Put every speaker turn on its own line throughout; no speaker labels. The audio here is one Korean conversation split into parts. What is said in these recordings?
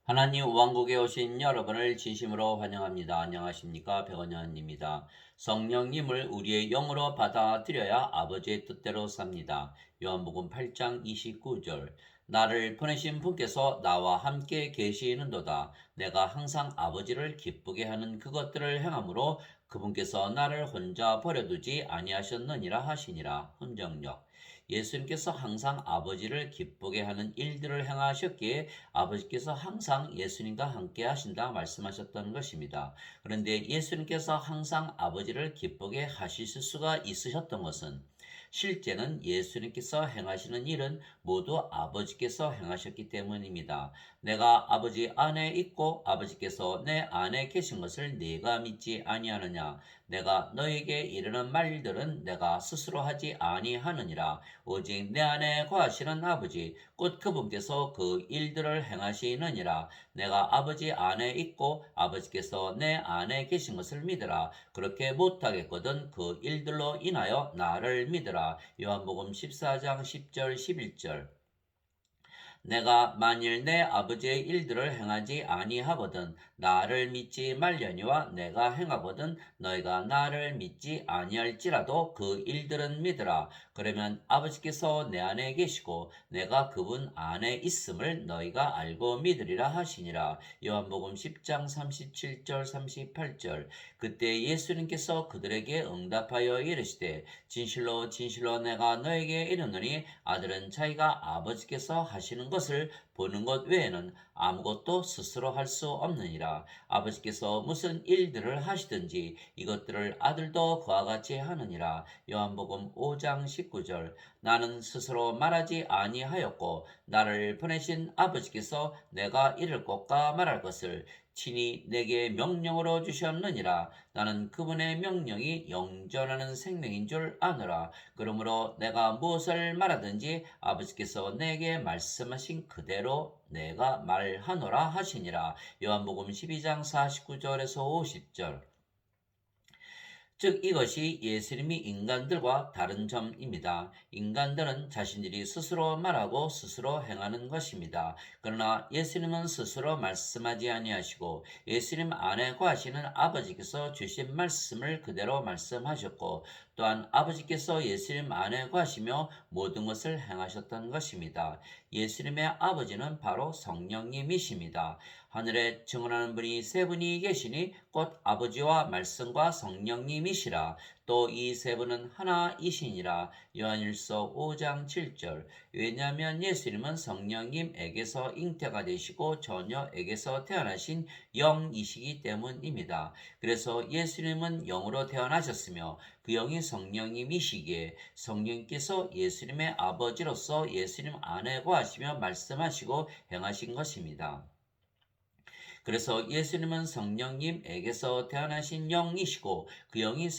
하나님 왕국에 오신 여러분을 진심으로 환영합니다. 안녕하십니까? 백원현입니다. 성령님을 우리의 영으로 받아들여야 아버지의 뜻대로 삽니다. 요한복음 8장 29절. 나를 보내신 분께서 나와 함께 계시는도다. 내가 항상 아버지를 기쁘게 하는 그것들을 행함으로 그분께서 나를 혼자 버려두지 아니하셨느니라 하시니라. 흔정력. 예수님께서 항상 아버지를 기쁘게 하는 일들을 행하셨기에 아버지께서 항상 예수님과 함께 하신다 말씀하셨던 것입니다. 그런데 예수님께서 항상 아버지를 기쁘게 하실 수가 있으셨던 것은 실제는 예수님께서 행하시는 일은 모두 아버지께서 행하셨기 때문입니다. 내가 아버지 안에 있고 아버지께서 내 안에 계신 것을 네가 믿지 아니하느냐? 내가 너에게 이르는 말들은 내가 스스로 하지 아니하느니라. 오직 내 안에 거하시는 아버지 곧 그분께서 그 일들을 행하시느니라. 내가 아버지 안에 있고 아버지께서 내 안에 계신 것을 믿으라. 그렇게 못하겠거든 그 일들로 인하여 나를 믿으라. 요한복음 14장 10절 11절. 내가 만일 내 아버지의 일들을 행하지 아니하거든 나를 믿지 말려니와 내가 행하거든 너희가 나를 믿지 아니할지라도 그 일들은 믿으라. 그러면 아버지께서 내 안에 계시고 내가 그분 안에 있음을 너희가 알고 믿으리라 하시니라. 요한복음 10장 37절 38절. 그때 예수님께서 그들에게 응답하여 이르시되 진실로 진실로 내가 너에게 이르노니 아들은 자기가 아버지께서 하시는 것을 보는 것 외에는 아무것도 스스로 할 수 없느니라. 아버지께서 무슨 일들을 하시든지 이것들을 아들도 그와 같이 하느니라. 요한복음 5장 19절. 나는 스스로 말하지 아니하였고 나를 보내신 아버지께서 내가 이를 것과 말할 것을 친히 내게 명령으로 주셨느니라. 나는 그분의 명령이 영전하는 생명인 줄 아노라. 그러므로 내가 무엇을 말하든지 아버지께서 내게 말씀하신 그대로 내가 말하노라 하시니라. 요한복음 12장 49절에서 50절. 즉 이것이 예수님이 인간들과 다른 점입니다. 인간들은 자신들이 스스로 말하고 스스로 행하는 것입니다. 그러나 예수님은 스스로 말씀하지 아니하시고 예수님 안에 거하시는 아버지께서 주신 말씀을 그대로 말씀하셨고 또한 아버지께서 예수님 안에 거하시며 모든 것을 행하셨던 것입니다. 예수님의 아버지는 바로 성령님이십니다. 하늘에 증언하는 분이 세 분이 계시니 곧 아버지와 말씀과 성령님이시라. 또 이 세 분은 하나이시니라. 요한일서 5장 7절. 왜냐하면 예수님은 성령님에게서 잉태가 되시고 처녀에게서 태어나신 영이시기 때문입니다. 그래서 예수님은 영으로 태어나셨으며 그 영이 성령님이시기에 성령께서 예수님의 아버지로서 예수님 안에 거하시며 말씀하시고 행하신 것입니다. 그래서 예수님은 성령님에게서 태어나신 영이시고 그 영이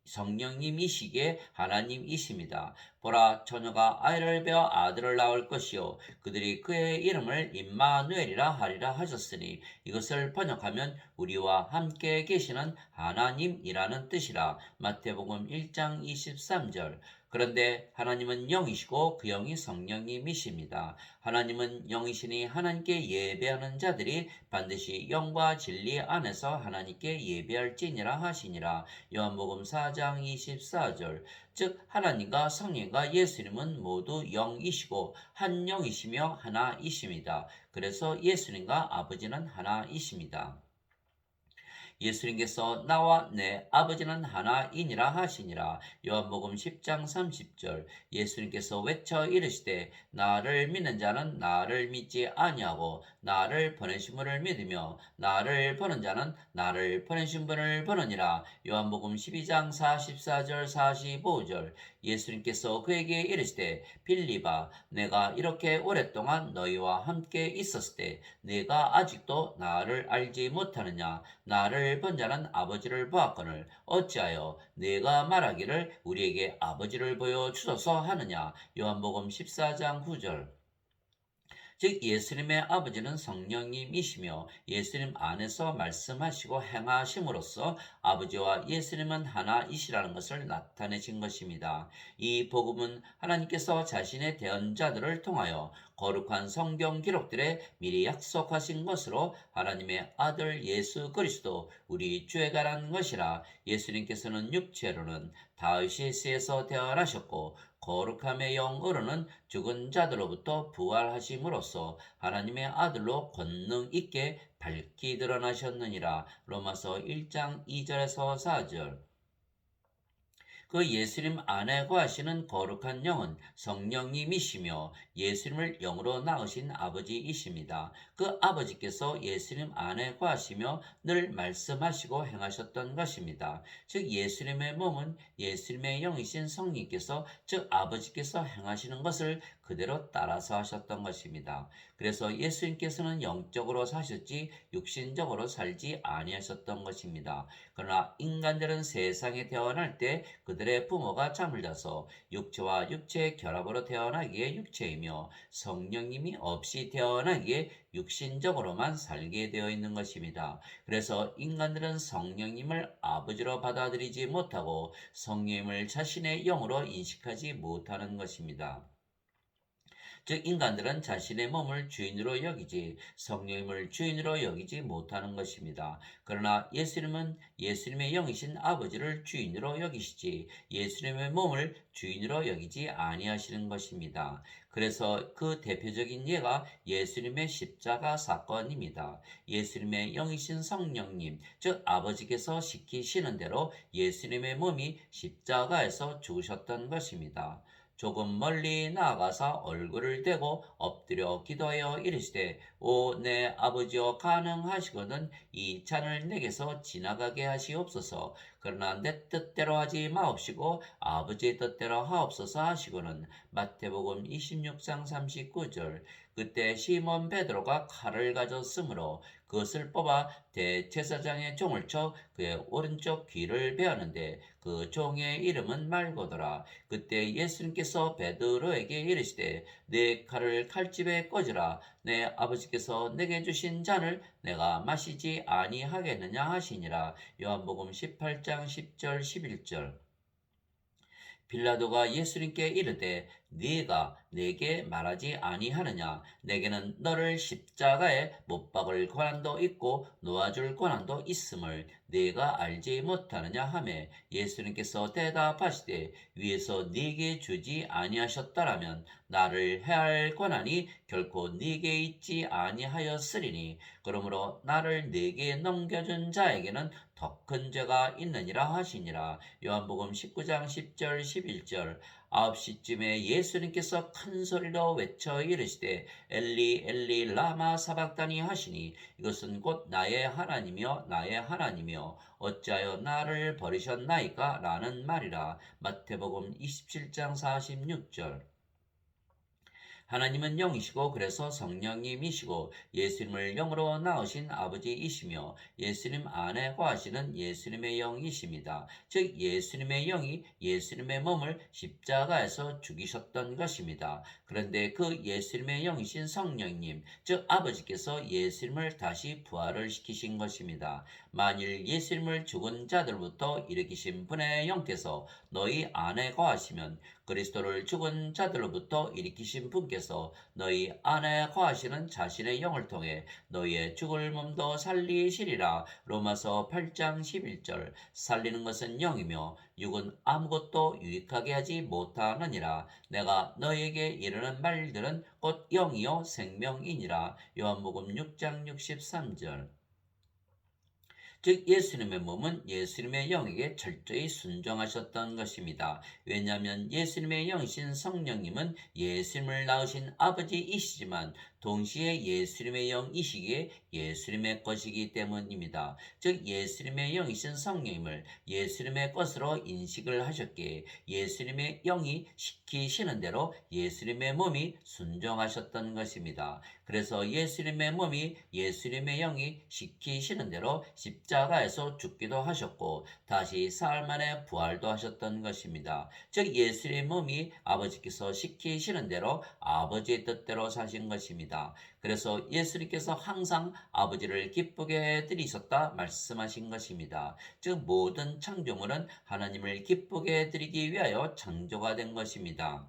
성령님이시기에 하나님이십니다. 보라 처녀가 아이를 베어 아들을 낳을 것이요 그들이 그의 이름을 임마누엘이라 하리라 하셨으니 이것을 번역하면 우리와 함께 계시는 하나님이라는 뜻이라. 마태복음 1장 23절. 그런데 하나님은 영이시고 그 영이 성령님이십니다. 하나님은 영이시니 하나님께 예배하는 자들이 반드시 영과 진리 안에서 하나님께 예배할지니라 하시니라. 요한복음 4장 24절. 즉 하나님과 성령과 예수님은 모두 영이시고 한 영이시며 하나이십니다. 그래서 예수님과 아버지는 하나이십니다. 예수님께서 나와 내 아버지는 하나이니라 하시니라. 요한복음 10장 30절. 예수님께서 외쳐 이르시되 나를 믿는 자는 나를 믿지 아니하고 나를 보내신 분을 믿으며 나를 보는 자는 나를 보내신 분을 보느니라. 요한복음 12장 44절 45절. 예수님께서 그에게 이르시되 빌립아 내가 이렇게 오랫동안 너희와 함께 있었을 때 네가 아직도 나를 알지 못하느냐? 나를 본 자는 아버지를 보았거늘 어찌하여 네가 말하기를 우리에게 아버지를 보여 주소서 하느냐. 요한복음 14장 9절. 즉 예수님의 아버지는 성령님이시며 예수님 안에서 말씀하시고 행하심으로써 아버지와 예수님은 하나이시라는 것을 나타내신 것입니다. 이 복음은 하나님께서 자신의 대언자들을 통하여 거룩한 성경 기록들에 미리 약속하신 것으로 하나님의 아들 예수 그리스도 우리 주에 관한 것이라. 예수님께서는 육체로는 다윗의 씨에서 태어나셨고 거룩함의 영으로는 죽은 자들로부터 부활하심으로써 하나님의 아들로 권능 있게 밝히 드러나셨느니라. 로마서 1장 2절에서 4절. 그 예수님 안에 거하시는 거룩한 영은 성령님이시며 예수님을 영으로 낳으신 아버지이십니다. 그 아버지께서 예수님 안에 거하시며 늘 말씀하시고 행하셨던 것입니다. 즉 예수님의 몸은 예수님의 영이신 성령께서 즉 아버지께서 행하시는 것을 그대로 따라서 하셨던 것입니다. 그래서 예수님께서는 영적으로 사셨지 육신적으로 살지 아니하셨던 것입니다. 그러나 인간들은 세상에 태어날 때 그들의 부모가 잠을 자서 육체와 육체의 결합으로 태어나기에 육체이며 성령님이 없이 태어나기에 육신적으로만 살게 되어 있는 것입니다. 그래서 인간들은 성령님을 아버지로 받아들이지 못하고 성령님을 자신의 영으로 인식하지 못하는 것입니다. 즉 인간들은 자신의 몸을 주인으로 여기지 성령님을 주인으로 여기지 못하는 것입니다. 그러나 예수님은 예수님의 영이신 아버지를 주인으로 여기시지 예수님의 몸을 주인으로 여기지 아니하시는 것입니다. 그래서 그 대표적인 예가 예수님의 십자가 사건입니다. 예수님의 영이신 성령님, 즉 아버지께서 시키시는 대로 예수님의 몸이 십자가에서 죽으셨던 것입니다. 조금 멀리 나아가서 얼굴을 대고 엎드려 기도하여 이르시되 오 내 아버지여 가능하시거든 이 잔을 내게서 지나가게 하시옵소서. 그러나 내 뜻대로 하지 마옵시고 아버지의 뜻대로 하옵소서 하시고는. 마태복음 26장 39절. 그때 시몬 베드로가 칼을 가졌으므로 그것을 뽑아 대제사장의 종을 쳐 그의 오른쪽 귀를 베었는데 그 종의 이름은 말고더라. 그때 예수님께서 베드로에게 이르시되 내 칼을 칼집에 꽂으라. 내 아버지께서 내게 주신 잔을 내가 마시지 아니하겠느냐 하시니라. 요한복음 18장 10절 11절. 빌라도가 예수님께 이르되 네가 내게 말하지 아니하느냐 내게는 너를 십자가에 못 박을 권한도 있고 놓아줄 권한도 있음을 네가 알지 못하느냐 하매 예수님께서 대답하시되 위에서 네게 주지 아니하셨더라면 나를 해할 권한이 결코 네게 있지 아니하였으리니 그러므로 나를 네게 넘겨준 자에게는 더 큰 죄가 있느니라 하시니라. 요한복음 19장 10절 11절. 9시쯤에 예수님께서 큰 소리로 외쳐 이르시되 엘리 엘리 라마 사박다니 하시니 이것은 곧 나의 하나님이여 나의 하나님이여 어찌하여 나를 버리셨나이까 라는 말이라. 마태복음 27장 46절. 하나님은 영이시고 그래서 성령님이시고 예수님을 영으로 낳으신 아버지이시며 예수님 안에 거하시는 예수님의 영이십니다. 즉 예수님의 영이 예수님의 몸을 십자가에서 죽이셨던 것입니다. 그런데 그 예수님의 영이신 성령님, 즉 아버지께서 예수님을 다시 부활을 시키신 것입니다. 만일 예수님을 죽은 자들부터 일으키신 분의 영께서 너희 안에 거하시면 그리스도를 죽은 자들로부터 일으키신 분께서 너희 안에 거하시는 자신의 영을 통해 너희의 죽을 몸도 살리시리라. 로마서 8장 11절. 살리는 것은 영이며 육은 아무것도 유익하게 하지 못하느니라. 내가 너희에게 이르는 말들은 곧 영이요 생명이니라. 요한복음 6장 63절. 즉 예수님의 몸은 예수님의 영에게 철저히 순종하셨던 것입니다. 왜냐하면 예수님의 영이신 성령님은 예수님을 낳으신 아버지이시지만 동시에 예수님의 영이시기에 예수님의 것이기 때문입니다. 즉 예수님의 영이신 성령님을 예수님의 것으로 인식을 하셨기에 예수님의 영이 시키시는 대로 예수님의 몸이 순종하셨던 것입니다. 그래서 예수님의 몸이 예수님의 영이 시키시는 대로 십자가에서 죽기도 하셨고 다시 사흘 만에 부활도 하셨던 것입니다. 즉 예수님의 몸이 아버지께서 시키시는 대로 아버지의 뜻대로 사신 것입니다. 것입니다. 그래서 예수님께서 항상 아버지를 기쁘게 해드리셨다 말씀하신 것입니다. 즉 모든 창조물은 하나님을 기쁘게 해드리기 위하여 창조가 된 것입니다.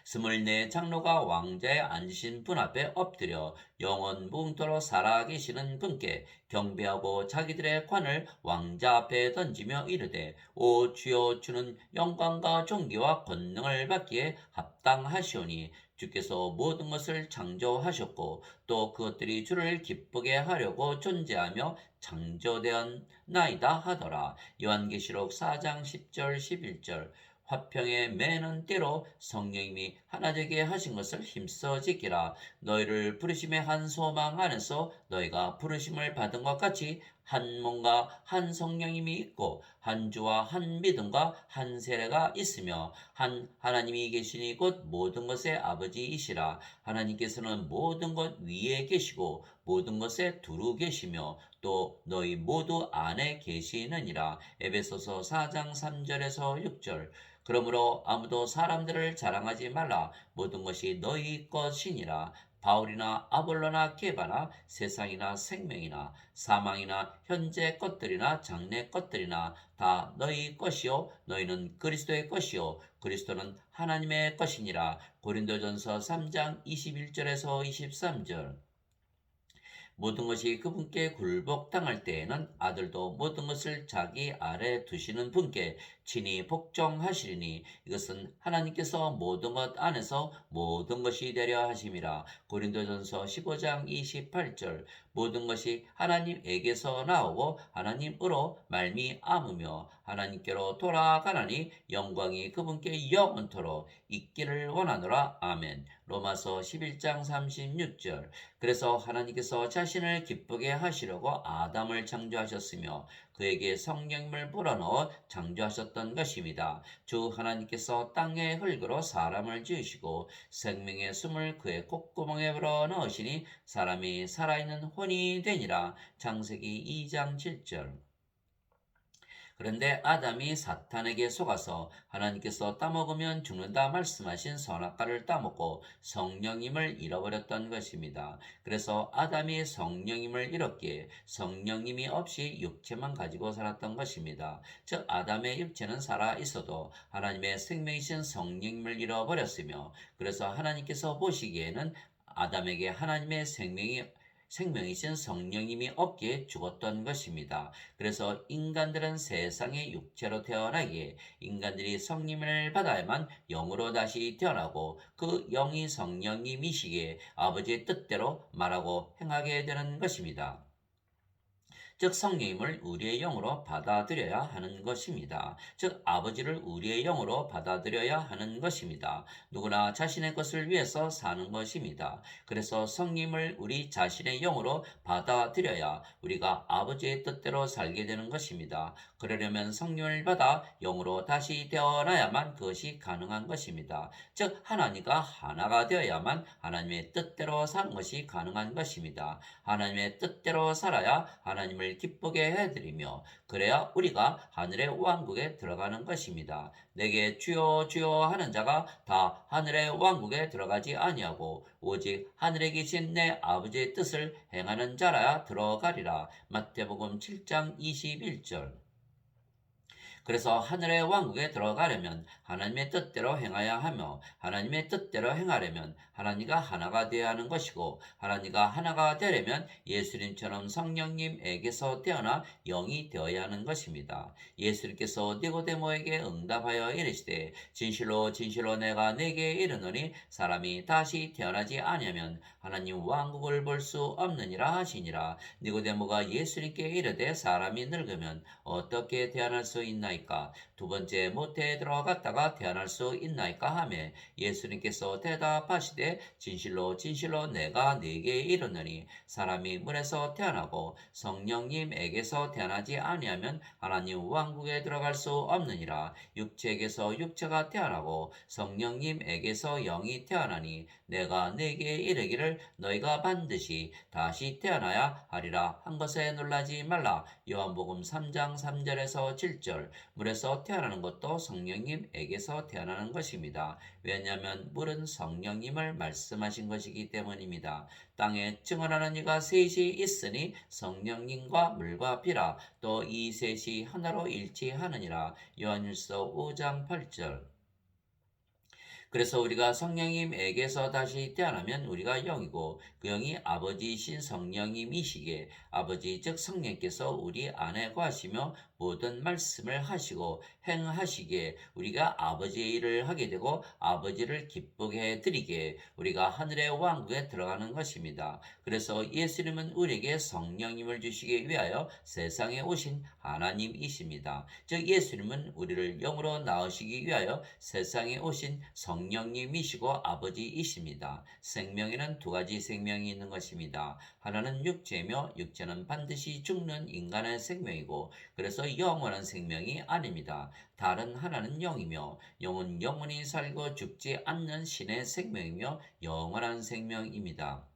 24 장로가 왕자에 앉으신 분 앞에 엎드려 영원 무궁토록 살아계시는 분께 경배하고 자기들의 관을 왕자 앞에 던지며 이르되 오 주여 주는 영광과 존귀와 권능을 받기에 합당하시오니 주께서 모든 것을 창조하셨고 또 그것들이 주를 기쁘게 하려고 존재하며 창조되었나이다 하더라. 요한계시록 4장 10절 11절 화평에 매는 때로 성령님이 하나 되게 하신 것을 힘써 지키라. 너희를 부르심의 한 소망 안에서 너희가 부르심을 받은 것 같이 한 몸과 한 성령님이 있고 한 주와 한 믿음과 한 세례가 있으며 한 하나님이 계시니 곧 모든 것의 아버지이시라. 하나님께서는 모든 것 위에 계시고 모든 것에 두루 계시며 또 너희 모두 안에 계시느니라. 에베소서 4장 3절에서 6절. 그러므로 아무도 사람들을 자랑하지 말라. 모든 것이 너희 것이니라. 바울이나 아볼로나 게바나 세상이나 생명이나 사망이나 현재 것들이나 장래 것들이나 다 너희 것이요 너희는 그리스도의 것이요 그리스도는 하나님의 것이니라. 고린도전서 3장 21절에서 23절. 모든 것이 그분께 굴복당할 때에는 아들도 모든 것을 자기 아래 두시는 분께 친히 복종하시리니 이것은 하나님께서 모든 것 안에서 모든 것이 되려 하심이라. 고린도전서 15장 28절. 모든 것이 하나님에게서 나오고 하나님으로 말미암으며 하나님께로 돌아가나니 영광이 그분께 영원토록 있기를 원하노라. 아멘. 로마서 11장 36절. 그래서 하나님께서 자신을 기쁘게 하시려고 아담을 창조하셨으며 그에게 성령님을 불어넣어 창조하셨던 것입니다. 주 하나님께서 땅의 흙으로 사람을 지으시고 생명의 숨을 그의 콧구멍에 불어넣으시니 사람이 살아있는 혼이 되니라. 창세기 2장 7절. 그런데 아담이 사탄에게 속아서 하나님께서 따먹으면 죽는다 말씀하신 선악과를 따먹고 성령님을 잃어버렸던 것입니다. 그래서 아담이 성령님을 잃었기에 성령님이 없이 육체만 가지고 살았던 것입니다. 즉 아담의 육체는 살아 있어도 하나님의 생명이신 성령님을 잃어버렸으며 그래서 하나님께서 보시기에는 아담에게 하나님의 생명이신 성령님이 없기에 죽었던 것입니다. 그래서 인간들은 세상의 육체로 태어나기에 인간들이 성령을 받아야만 영으로 다시 태어나고 그 영이 성령님이시기에 아버지의 뜻대로 말하고 행하게 되는 것입니다. 즉 성령님을 우리의 영으로 받아들여야 하는 것입니다. 즉 아버지를 우리의 영으로 받아들여야 하는 것입니다. 누구나 자신의 것을 위해서 사는 것입니다. 그래서 성령님을 우리 자신의 영으로 받아들여야 우리가 아버지의 뜻대로 살게 되는 것입니다. 그러려면 성령을 받아 영으로 다시 태어나야만 그것이 가능한 것입니다. 즉 하나님과 하나가 되어야만 하나님의 뜻대로 사는 것이 가능한 것입니다. 하나님의 뜻대로 살아야 하나님을 기쁘게 해드리며 그래야 우리가 하늘의 왕국에 들어가는 것입니다. 내게 주여 주여 하는 자가 다 하늘의 왕국에 들어가지 아니하고 오직 하늘에 계신 내 아버지의 뜻을 행하는 자라야 들어가리라. 마태복음 7장 21절. 그래서 하늘의 왕국에 들어가려면 하나님의 뜻대로 행해야 하며 하나님의 뜻대로 행하려면 하나님과 하나가 되어야 하는 것이고 하나님과 하나가 되려면 예수님처럼 성령님에게서 태어나 영이 되어야 하는 것입니다. 예수님께서 니고데모에게 응답하여 이르시되 진실로 진실로 내가 네게 이르노니 사람이 다시 태어나지 아니하면 하나님 왕국을 볼 수 없느니라 하시니라. 니고데모가 예수님께 이르되 사람이 늙으면 어떻게 태어날 수 있나이까? 두 번째 모태에 들어갔다가 태어날 수 있나이까 하매 예수님께서 대답하시되 진실로 진실로 내가 네게 이르노니 사람이 물에서 태어나고 성령님에게서 태어나지 아니하면 하나님 왕국에 들어갈 수 없느니라. 육체에게서 육체가 태어나고 성령님에게서 영이 태어나니 내가 네게 이르기를 너희가 반드시 다시 태어나야 하리라 한 것에 놀라지 말라. 요한복음 3장 3절에서 7절. 물에서 태어나는 것도 성령님에게서 태어나는 것입니다. 왜냐하면 물은 성령님을 증언을 말씀하신 것이기 때문입니다. 땅에 증언하는 이가 셋이 있으니 성령님과 물과 피라. 또 이 셋이 하나로 일치하느니라. 요한일서 5장 8절. 그래서 우리가 성령님에게서 다시 태어나면 우리가 영이고 그 영이 아버지이신 성령님이시기에 아버지 즉 성령께서 우리 안에 거하시며 모든 말씀을 하시고 행하시기에 우리가 아버지의 일을 하게 되고 아버지를 기쁘게 해드리기에 우리가 하늘의 왕국에 들어가는 것입니다. 그래서 예수님은 우리에게 성령님을 주시기 위하여 세상에 오신 하나님이십니다. 즉 예수님은 우리를 영으로 낳으시기 위하여 세상에 오신 성령님이시고 아버지이십니다. 생명에는 두 가지 생명이 있는 것입니다. 하나는 육체이며 육체는 반드시 죽는 인간의 생명이고 그래서 영원한 생명이 아닙니다. 다른 하나는 영이며 영은 영원히 살고 죽지 않는 신의 생명이며 영원한 생명입니다.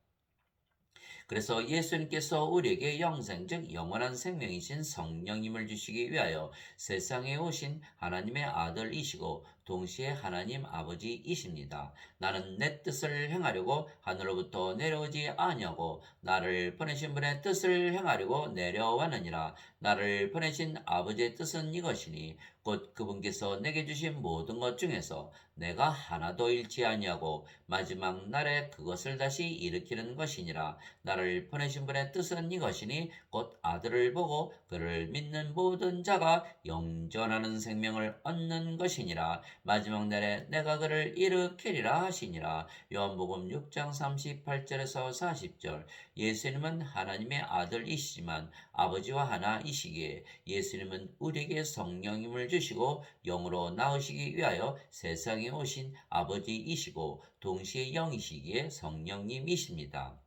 그래서 예수님께서 우리에게 영생 즉 영원한 생명이신 성령님을 주시기 위하여 세상에 오신 하나님의 아들이시고 동시에 하나님 아버지이십니다. 나는 내 뜻을 행하려고 하늘로부터 내려오지 아니하고 나를 보내신 분의 뜻을 행하려고 내려왔느니라. 나를 보내신 아버지의 뜻은 이것이니 곧 그분께서 내게 주신 모든 것 중에서 내가 하나도 잃지 아니하고 마지막 날에 그것을 다시 일으키는 것이니라. 나를 보내신 분의 뜻은 이것이니 곧 아들을 보고 그를 믿는 모든 자가 영전하는 생명을 얻는 것이니라. 마지막 날에 내가 그를 일으키리라 하시니라. 요한복음 6장 38절에서 40절. 예수님은 하나님의 아들이시지만 아버지와 하나이시기에 예수님은 우리에게 성령님을 주시고 영으로 낳으시기 위하여 세상에 오신 아버지이시고 동시에 영이시기에 성령님이십니다.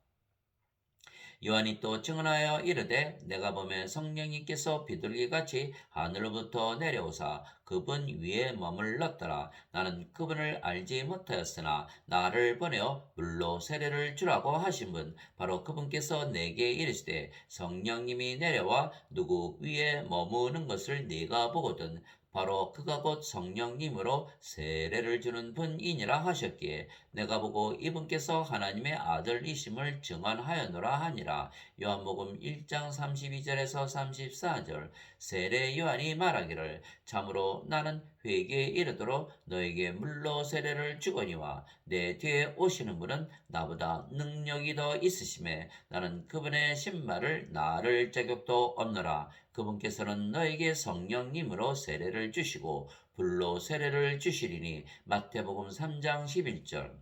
요한이 또 증언하여 이르되 내가 보매 성령님께서 비둘기같이 하늘로부터 내려오사 그분 위에 머물렀더라. 나는 그분을 알지 못하였으나 나를 보내어 물로 세례를 주라고 하신 분 바로 그분께서 내게 이르시되 성령님이 내려와 누구 위에 머무는 것을 네가 보거든 바로 그가 곧 성령님으로 세례를 주는 분이니라 하셨기에 내가 보고 이분께서 하나님의 아들이심을 증언하였노라 하니라. 요한복음 1장 32절에서 34절. 세례 요한이 말하기를 참으로 나는 회개에 이르도록 너에게 물로 세례를 주거니와 내 뒤에 오시는 분은 나보다 능력이 더 있으심에 나는 그분의 신발을 나를 자격도 없노라. 그분께서는 너에게 성령님으로 세례를 주시고 불로 세례를 주시리니. 마태복음 3장 11절.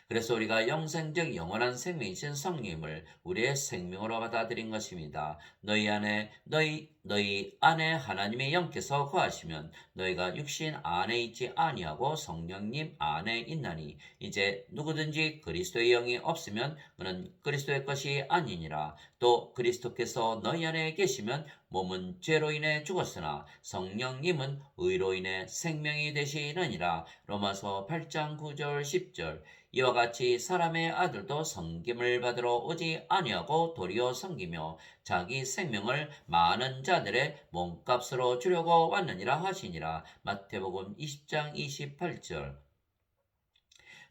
그래서 우리가 영생적 영원한 생명이신 성령님을 우리의 생명으로 받아들인 것입니다. 너희 안에 하나님의 영께서 거하시면 너희가 육신 안에 있지 아니하고 성령님 안에 있나니 이제 누구든지 그리스도의 영이 없으면 그는 그리스도의 것이 아니니라. 또 그리스도께서 너희 안에 계시면 몸은 죄로 인해 죽었으나 성령님은 의로 인해 생명이 되시느니라. 로마서 8장 9절 10절. 이와 같이 사람의 아들도 섬김을 받으러 오지 아니하고 도리어 섬기며 자기 생명을 많은 자들의 몸값으로 주려고 왔느니라 하시니라. 마태복음 20장 28절.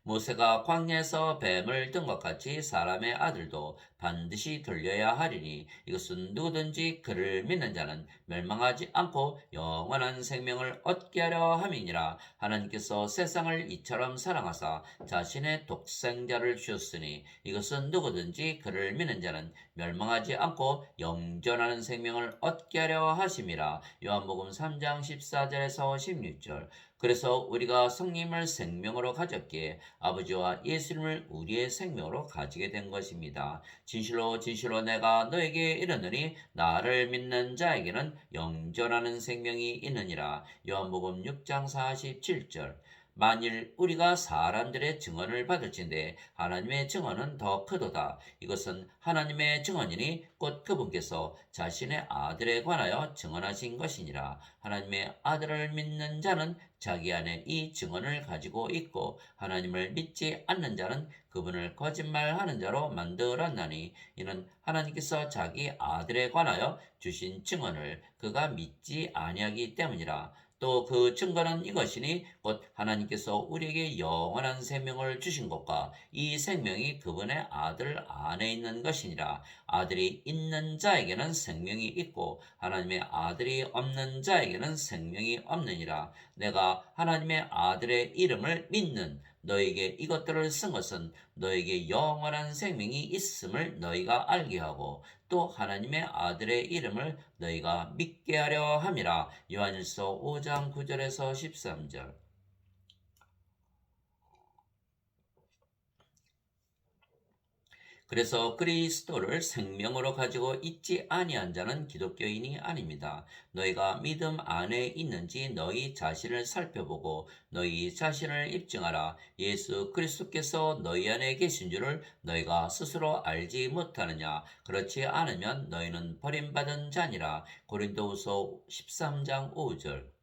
모세가 광야에서 뱀을 든 것 같이 사람의 아들도 반드시 들려야 하리니 이것은 누구든지 그를 믿는 자는 멸망하지 않고 영원한 생명을 얻게 하려 함이니라. 하나님께서 세상을 이처럼 사랑하사 자신의 독생자를 주셨으니 이것은 누구든지 그를 믿는 자는 멸망하지 않고 영전하는 생명을 얻게 하려 하심이라. 요한복음 3장 14절에서 16절. 그래서 우리가 성령님을 생명으로 가졌기에 아버지와 예수님을 우리의 생명으로 가지게 된 것입니다. 진실로 진실로 내가 너에게 이르노니 나를 믿는 자에게는 영전하는 생명이 있느니라. 요한복음 6장 47절. 만일 우리가 사람들의 증언을 받을진대 하나님의 증언은 더 크도다. 이것은 하나님의 증언이니 곧 그분께서 자신의 아들에 관하여 증언하신 것이니라. 하나님의 아들을 믿는 자는 자기 안에 이 증언을 가지고 있고 하나님을 믿지 않는 자는 그분을 거짓말하는 자로 만들었나니 이는 하나님께서 자기 아들에 관하여 주신 증언을 그가 믿지 아니하기 때문이라. 또 그 증거는 이것이니 곧 하나님께서 우리에게 영원한 생명을 주신 것과 이 생명이 그분의 아들 안에 있는 것이니라. 아들이 있는 자에게는 생명이 있고 하나님의 아들이 없는 자에게는 생명이 없느니라. 내가 하나님의 아들의 이름을 믿는 너에게 이것들을 쓴 것은 너에게 영원한 생명이 있음을 너희가 알게 하고 또 하나님의 아들의 이름을 너희가 믿게 하려 함이라. 요한일서 5장 9절에서 13절. 그래서 그리스도를 생명으로 가지고 있지 아니한 자는 기독교인이 아닙니다. 너희가 믿음 안에 있는지 너희 자신을 살펴보고 너희 자신을 입증하라. 예수 그리스도께서 너희 안에 계신 줄을 너희가 스스로 알지 못하느냐? 그렇지 않으면 너희는 버림받은 자니라. 고린도후서 13장 5절.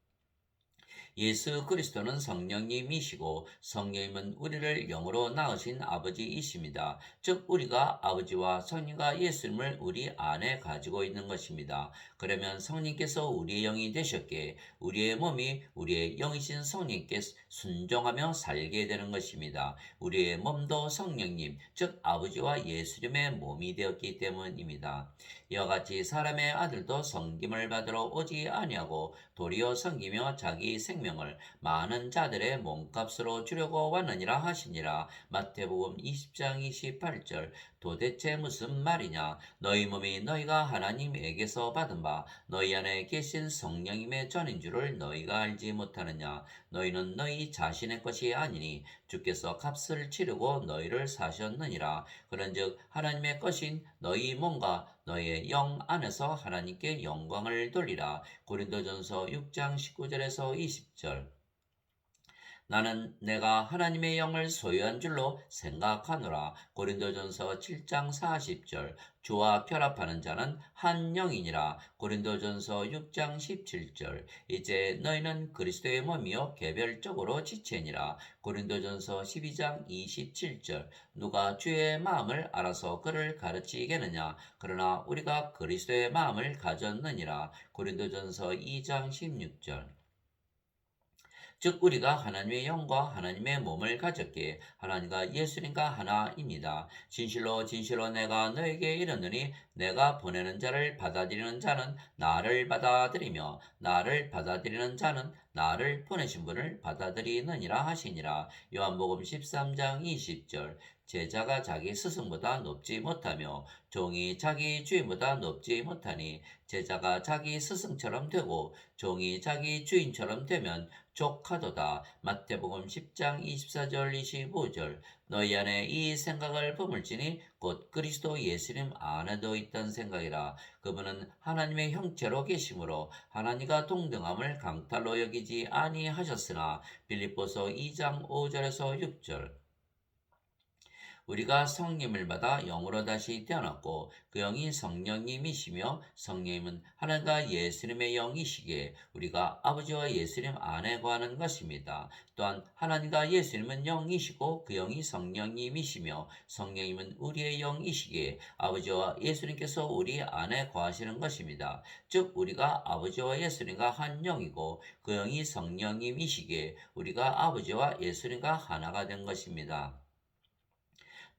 예수 그리스도는 성령님이시고 성령님은 우리를 영으로 낳으신 아버지이십니다. 즉 우리가 아버지와 성령과 예수님을 우리 안에 가지고 있는 것입니다. 그러면 성령께서 우리의 영이 되셨기에 우리의 몸이 우리의 영이신 성령께 순종하며 살게 되는 것입니다. 우리의 몸도 성령님, 즉 아버지와 예수님의 몸이 되었기 때문입니다. 이와 같이 사람의 아들도 섬김을 받으러 오지 아니하고 도리어 섬기며 자기 생명을 많은 자들의 몸값으로 주려고 왔느니라 하시니라. 마태복음 20장 28절. 도대체 무슨 말이냐? 너희 몸이 너희가 하나님에게서 받은 바 너희 안에 계신 성령님의 전인 줄을 너희가 알지 못하느냐? 너희는 너희 자신의 것이 아니니 주께서 값을 치르고 너희를 사셨느니라. 그런즉 하나님의 것인 너희 몸과 너희의 영 안에서 하나님께 영광을 돌리라. 고린도전서 6장 19절에서 20절. 나는 내가 하나님의 영을 소유한 줄로 생각하노라. 고린도전서 7장 40절. 주와 결합하는 자는 한 영이니라. 고린도전서 6장 17절. 이제 너희는 그리스도의 몸이요 개별적으로 지체니라. 고린도전서 12장 27절. 누가 주의 마음을 알아서 그를 가르치겠느냐? 그러나 우리가 그리스도의 마음을 가졌느니라. 고린도전서 2장 16절. 즉 우리가 하나님의 영과 하나님의 몸을 가졌기에 하나님과 예수님과 하나입니다. 진실로 진실로 내가 너에게 이르노니 내가 보내는 자를 받아들이는 자는 나를 받아들이며 나를 받아들이는 자는 나를 보내신 분을 받아들이느니라 하시니라. 요한복음 13장 20절. 제자가 자기 스승보다 높지 못하며 종이 자기 주인보다 높지 못하니 제자가 자기 스승처럼 되고 종이 자기 주인처럼 되면 족하도다. 마태복음 10장 24절 25절. 너희 안에 이 생각을 품을지니 곧 그리스도 예수님 안에도 있던 생각이라. 그분은 하나님의 형체로 계심으로 하나님과 동등함을 강탈로 여기지 아니하셨으나 빌립보서 2장 5절에서 6절. 우리가 성령을 받아 영으로 다시 태어났고 그 영이 성령님이시며 성령님은 하나님과 예수님의 영이시기에 우리가 아버지와 예수님 안에 거하는 것입니다. 또한 하나님과 예수님은 영이시고 그 영이 성령님이시며 성령님은 우리의 영이시기에 아버지와 예수님께서 우리 안에 거하시는 것입니다. 즉 우리가 아버지와 예수님과 한 영이고 그 영이 성령님이시기에 우리가 아버지와 예수님과 하나가 된 것입니다.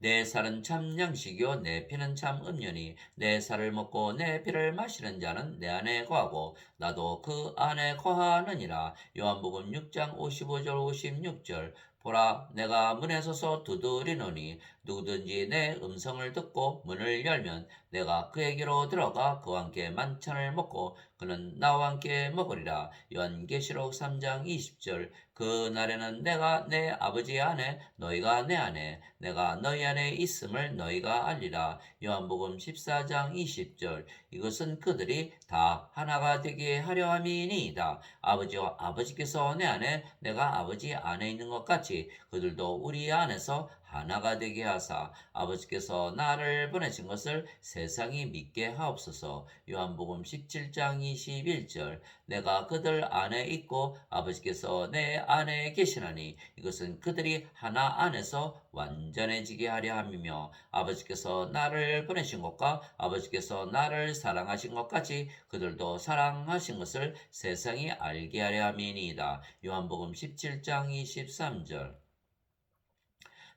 내 살은 참 양식이요 내 피는 참 음료니 내 살을 먹고 내 피를 마시는 자는 내 안에 거하고 나도 그 안에 거하느니라. 요한복음 6장 55절 56절. 보라 내가 문에 서서 두드리노니 누구든지 내 음성을 듣고 문을 열면 내가 그에게로 들어가 그와 함께 만찬을 먹고 그는 나와 함께 먹으리라. 요한계시록 3장 20절. 그 날에는 내가 내 아버지 안에 너희가 내 안에 내가 너희 안에 있음을 너희가 알리라. 요한복음 14장 20절. 이것은 그들이 다 하나가 되게 하려 함이니이다. 아버지와 아버지께서 내 안에 내가 아버지 안에 있는 것 같이 그들도 우리 안에서 하나가 되게 하사 아버지께서 나를 보내신 것을 세상이 믿게 하옵소서. 요한복음 17장 21절. 내가 그들 안에 있고 아버지께서 내 안에 계시나니 이것은 그들이 하나 안에서 완전해지게 하려 함이며 아버지께서 나를 보내신 것과 아버지께서 나를 사랑하신 것 같이 그들도 사랑하신 것을 세상이 알게 하려 함이니이다. 요한복음 17장 23절.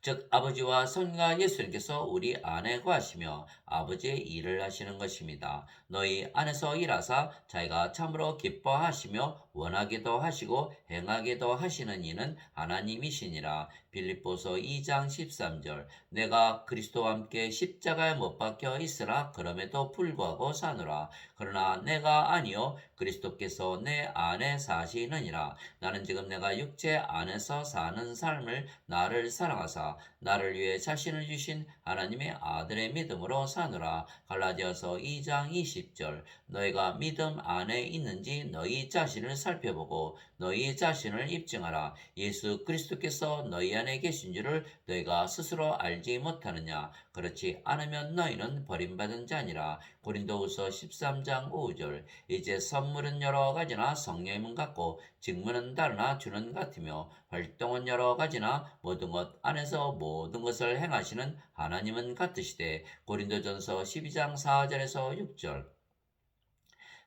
즉 아버지와 성자 예수님께서 우리 안에 거하시며 아버지의 일을 하시는 것입니다. 너희 안에서 일하사 자기가 참으로 기뻐하시며 원하기도 하시고 행하기도 하시는 이는 하나님이시니라. 빌립보서 2장 13절. 내가 그리스도와 함께 십자가에 못 박혀 있으나 그럼에도 불구하고 사노라. 그러나 내가 아니요 그리스도께서 내 안에 사시느니라. 나는 지금 내가 육체 안에서 사는 삶을 나를 사랑하사 나를 위해 자신을 주신 하나님의 아들의 믿음으로 사노라. 갈라디아서 2장 20절. 너희가 믿음 안에 있는지 너희 자신을 살펴보고 너희 자신을 입증하라. 예수 그리스도께서 너희 안에 계신 줄을 너희가 스스로 알지 못하느냐. 그렇지 않으면 너희는 버림받은 자니라. 고린도후서 13장 5절. 이제 선물은 여러 가지나 성령님은 같고 직무는 다르나 주는 같으며 활동은 여러 가지나 모든 것 안에서 모든 것을 행하시는 하나님은 같으시되. 고린도전서 12장 4절에서 6절.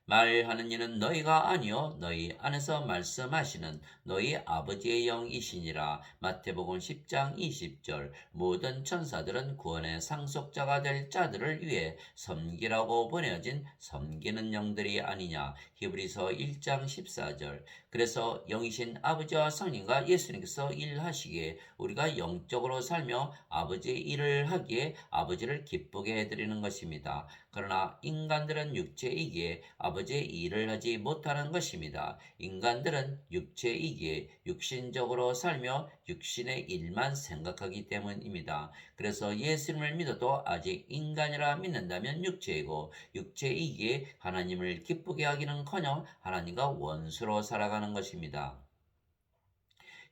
말하는 이는 너희가 아니요 너희 안에서 말씀하시는 너희 아버지의 영이시니라. 마태복음 10장 20절. 모든 천사들은 구원의 상속자가 될 자들을 위해 섬기라고 보내어진 섬기는 영들이 아니냐. 히브리서 1장 14절. 그래서 영이신 아버지와 성령과 예수님께서 일하시기에 우리가 영적으로 살며 아버지의 일을 하기에 아버지를 기쁘게 해드리는 것입니다. 그러나 인간들은 육체이기에 아버지의 일을 하지 못하는 것입니다. 인간들은 육체이기에 육신적으로 살며 육신의 일만 생각하기 때문입니다. 그래서 예수님을 믿어도 아직 인간이라 믿는다면 육체이고 육체이기에 하나님을 기쁘게 하기는커녕 하나님과 원수로 살아가는 것입니다.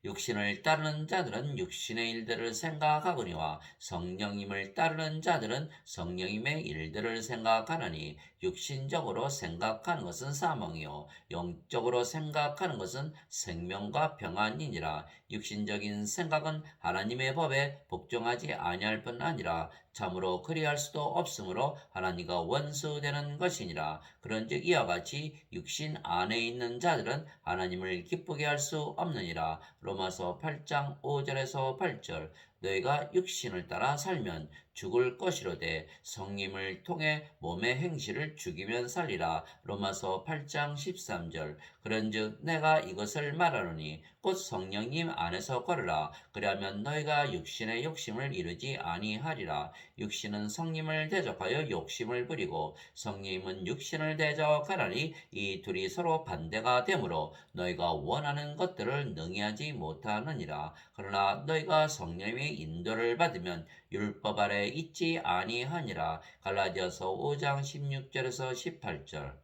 육신을 따르는 자들은 육신의 일들을 생각하거니와 성령님을 따르는 자들은 성령님의 일들을 생각하느니 육신적으로 생각하는 것은 사망이요 영적으로 생각하는 것은 생명과 평안이니라. 육신적인 생각은 하나님의 법에 복종하지 아니할 뿐 아니라 참으로 그리할 수도 없으므로 하나님과 원수되는 것이니라. 그런즉 이와 같이 육신 안에 있는 자들은 하나님을 기쁘게 할 수 없느니라. 로마서 8장 5절에서 8절. 너희가 육신을 따라 살면 죽을 것이로되 성님을 통해 몸의 행실을 죽이면 살리라. 로마서 8장 13절. 그런즉 내가 이것을 말하노니 곧 성령님 안에서 걸으라. 그리하면 너희가 육신의 욕심을 이루지 아니하리라. 육신은 성님을 대적하여 욕심을 부리고 성님은 육신을 대적하라니 이 둘이 서로 반대가 되므로 너희가 원하는 것들을 능히하지 못하느니라. 그러나 너희가 성령의 인도를 받으면 율법 아래 있지 아니하니라. 갈라디아서 5장 16절에서 18절.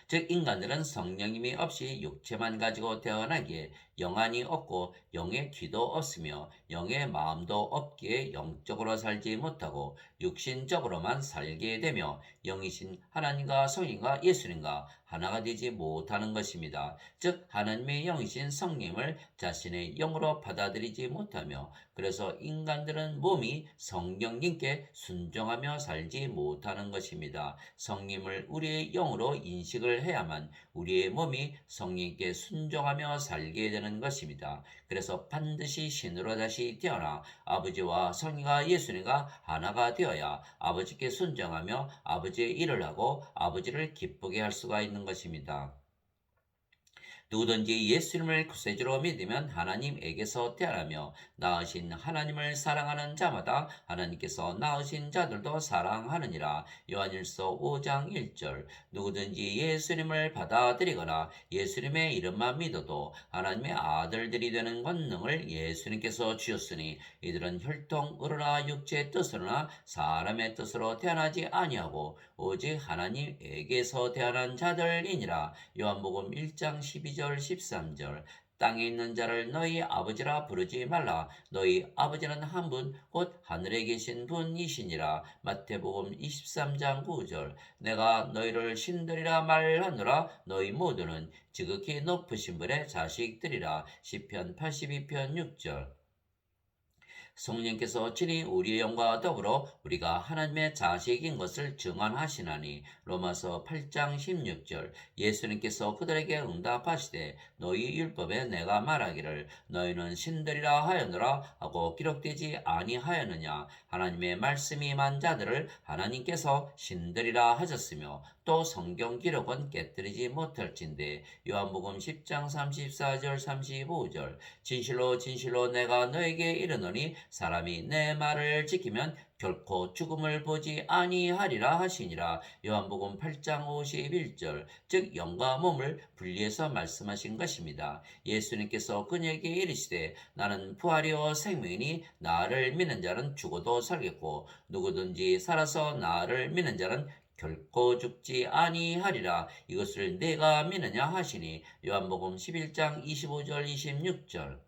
즉 인간들은 성령님이 없이 육체만 가지고 태어나기에 영안이 없고 영의 귀도 없으며 영의 마음도 없기에 영적으로 살지 못하고 육신적으로만 살게 되며 영이신 하나님과 성령과 예수님과 하나가 되지 못하는 것입니다. 즉 하나님의 영이신 성령을 자신의 영으로 받아들이지 못하며 그래서 인간들은 몸이 성령님께 순종하며 살지 못하는 것입니다. 성령을 우리의 영으로 인식을 해야만 우리의 몸이 성령께 순종하며 살게 되는 것입니다. 그래서 반드시 신으로 다시 태어나 아버지와 성령과 예수님과 하나가 되어야 아버지께 순종하며 아버지의 일을 하고 아버지를 기쁘게 할 수가 있는 것입니다. 누구든지 예수님을 구세주로 믿으면 하나님에게서 태어나며 낳으신 하나님을 사랑하는 자마다 하나님께서 낳으신 자들도 사랑하느니라. 요한일서 5장 1절. 누구든지 예수님을 받아들이거나 예수님의 이름만 믿어도 하나님의 아들들이 되는 권능을 예수님께서 주셨으니 이들은 혈통으로나 육체의 뜻으로나 사람의 뜻으로 태어나지 아니하고 오직 하나님에게서 태어난 자들이니라. 요한복음 1장 12절 13절. 땅에 있는 자를 너희 아버지라 부르지 말라. 너희 아버지는 한 분, 곧 하늘에 계신 분이시니라. 마태복음 23장 9절. 내가 너희를 신들이라 말하노라. 너희 모두는 지극히 높으신 분의 자식들이라. 시편 82편 6절. 성령께서 친히 우리의 영과 더불어 우리가 하나님의 자식인 것을 증언하시나니. 로마서 8장 16절. 예수님께서 그들에게 응답하시되 너희 율법에 내가 말하기를 너희는 신들이라 하였노라 하고 기록되지 아니하였느냐. 하나님의 말씀이 임한 자들을 하나님께서 신들이라 하셨으며 또 성경 기록은 깨뜨리지 못할진대. 요한복음 10장 34절 35절. 진실로 진실로 내가 너에게 이르노니 사람이 내 말을 지키면 결코 죽음을 보지 아니하리라 하시니라. 요한복음 8장 51절. 즉 영과 몸을 분리해서 말씀하신 것입니다. 예수님께서 그녀에게 이르시되 나는 부활이요 생명이니 나를 믿는 자는 죽어도 살겠고 누구든지 살아서 나를 믿는 자는 결코 죽지 아니하리라. 이것을 내가 믿느냐 하시니. 요한복음 11장 25절 26절.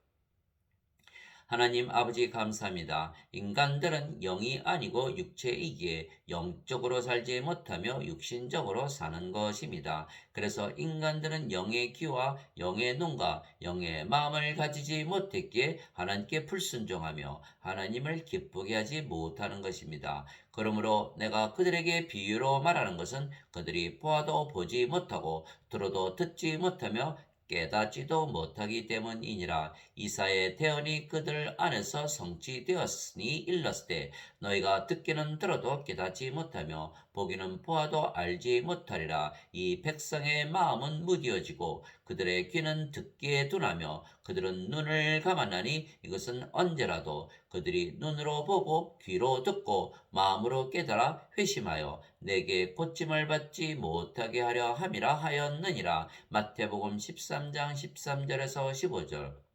하나님 아버지 감사합니다. 인간들은 영이 아니고 육체이기에 영적으로 살지 못하며 육신적으로 사는 것입니다. 그래서 인간들은 영의 귀와 영의 눈과 영의 마음을 가지지 못했기에 하나님께 불순종하며 하나님을 기쁘게 하지 못하는 것입니다. 그러므로 내가 그들에게 비유로 말하는 것은 그들이 보아도 보지 못하고 들어도 듣지 못하며 깨닫지도 못하기 때문이니라. 이사의 대언이 그들 안에서 성취되었으니 일렀을 때 너희가 듣기는 들어도 깨닫지 못하며 보기는 보아도 알지 못하리라. 이 백성의 마음은 무디어지고 그들의 귀는 듣기에 둔하며 그들은 눈을 감았나니 이것은 언제라도 그들이 눈으로 보고 귀로 듣고 마음으로 깨달아 회심하여 내게 고침을 받지 못하게 하려 함이라 하였느니라. 마태복음 13장 13절에서 15절.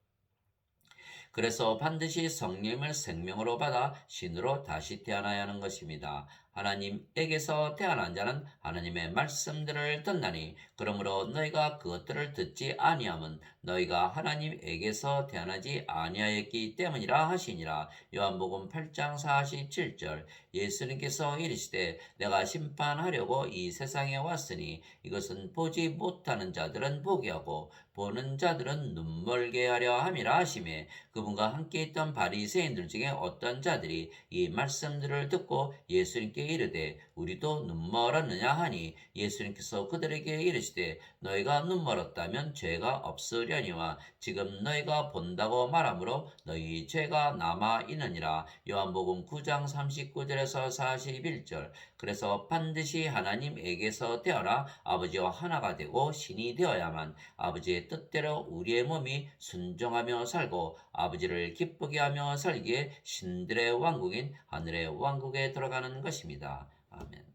그래서 반드시 성령을 생명으로 받아 신으로 다시 태어나야 하는 것입니다. 하나님에게서 태어난 자는 하나님의 말씀들을 듣나니 그러므로 너희가 그것들을 듣지 아니함은 너희가 하나님에게서 태어나지 아니하였기 때문이라 하시니라. 요한복음 8장 47절. 예수님께서 이르시되 내가 심판하려고 이 세상에 왔으니 이것은 보지 못하는 자들은 보게 하고 보는 자들은 눈멀게 하려 함이라 하시매 그분과 함께 있던 바리새인들 중에 어떤 자들이 이 말씀들을 듣고 예수님께 이르되 우리도 눈멀었느냐 하니 예수님께서 그들에게 이르시되 너희가 눈멀었다면 죄가 없으려니와 지금 너희가 본다고 말하므로 너희 죄가 남아 있느니라. 요한복음 9장 39절에서 41절. 그래서 반드시 하나님에게서 태어나 아버지와 하나가 되고 신이 되어야만 아버지의 뜻대로 우리의 몸이 순종하며 살고 아버지를 기쁘게 하며 살기에 신들의 왕국인 하늘의 왕국에 들어가는 것입니다. 아멘.